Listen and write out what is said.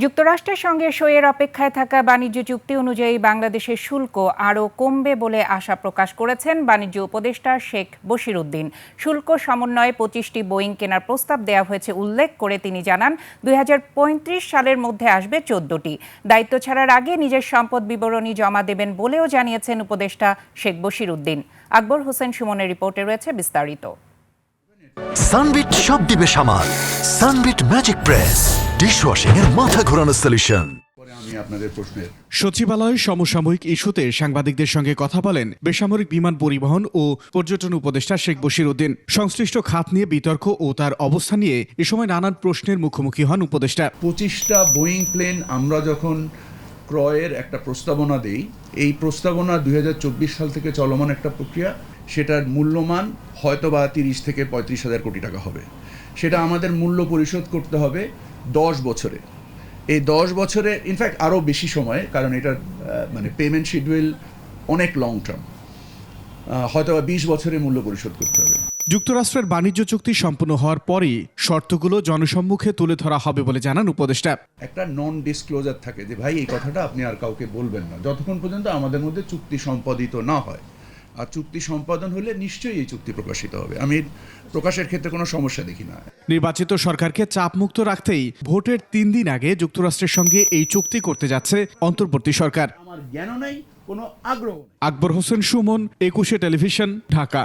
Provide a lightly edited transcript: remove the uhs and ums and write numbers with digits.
যুক্তরাষ্ট্রের সঙ্গে সইয়ের অপেক্ষায় থাকা বাণিজ্য চুক্তি অনুযায়ী বাংলাদেশের শুল্ক আরও কমবে বলে আশা প্রকাশ করেছেন বাণিজ্য উপদেষ্টা শেখ বশিরউদ্দিন। শুল্ক সমন্বয়ে 25টি বোয়িং কেনার প্রস্তাব দেওয়া হয়েছে উল্লেখ করে তিনি জানান, 2035 সালের মধ্যে আসবে 14টি। দায়িত্ব ছাড়ার আগে নিজের সম্পদ বিবরণী জমা দেবেন বলেও জানিয়েছেন উপদেষ্টা শেখ বশিরউদ্দিন। আকবর হোসেন সুমনের রিপোর্টে রয়েছে বিস্তারিত। সানবিট সব দিবে সামাল। সানবিট ম্যাজিক প্রেস ডিশওয়াশিং এর মাথা ঘোরানো সলিউশন। সচিবালয় সমসাময়িক ইস্যুতে সাংবাদিকদের সঙ্গে কথা বলেন বেসামরিক বিমান পরিবহন ও পর্যটন উপদেষ্টা শেখ বশিরউদ্দিন। সংশ্লিষ্ট খাত নিয়ে বিতর্ক ও তার অবস্থান নিয়ে এ সময় নানান প্রশ্নের মুখোমুখি হন উপদেষ্টা। 25টা বোয়িং প্লেন আমরা যখন ক্রয়ের একটা প্রস্তাবনা দেই, এই প্রস্তাবনা 2024 সাল থেকে চলমান একটা প্রক্রিয়া। সেটার মূল্যমান হয়তোবা 30 থেকে 35 হাজার কোটি টাকা হবে। সেটা আমাদের মূল্য পরিশোধ করতে হবে 10 বছরে। এই 10 বছরে ইনফ্যাক্ট আরও বেশি সময়ে, কারণ এটার পেমেন্ট শিডিউল অনেক লং টার্ম, হয়তোবা 20 বছরে মূল্য পরিশোধ করতে হবে। যুক্তরাষ্ট্রের বাণিজ্য চুক্তি সম্পূর্ণ হওয়ার পরই শর্তগুলো জনসম্মুখে তুলে ধরা হবে বলে জানান উপদেষ্টা। একটা নন ডিসক্লোজার থাকে যে ভাই এই কথাটা আপনি আর কাউকে বলবেন না, যতক্ষণ পর্যন্ত আমাদের মধ্যে চুক্তি সম্পাদিত না হয়। আর চুক্তি সম্পাদন হলে নিশ্চয়ই এই চুক্তি প্রকাশিত হবে। আমি প্রকাশের ক্ষেত্রে কোনো সমস্যা দেখি না। নির্বাচিত সরকারকে চাপমুক্ত রাখতেই ভোটের 3 দিন আগে যুক্তরাষ্ট্রের সঙ্গে এই চুক্তি করতে যাচ্ছে অন্তর্বর্তী সরকার। আমার জ্ঞানও নাই, কোনো আগ্রহ। আকবর হোসেন সুমন, 21 টেলিভিশন, ঢাকা।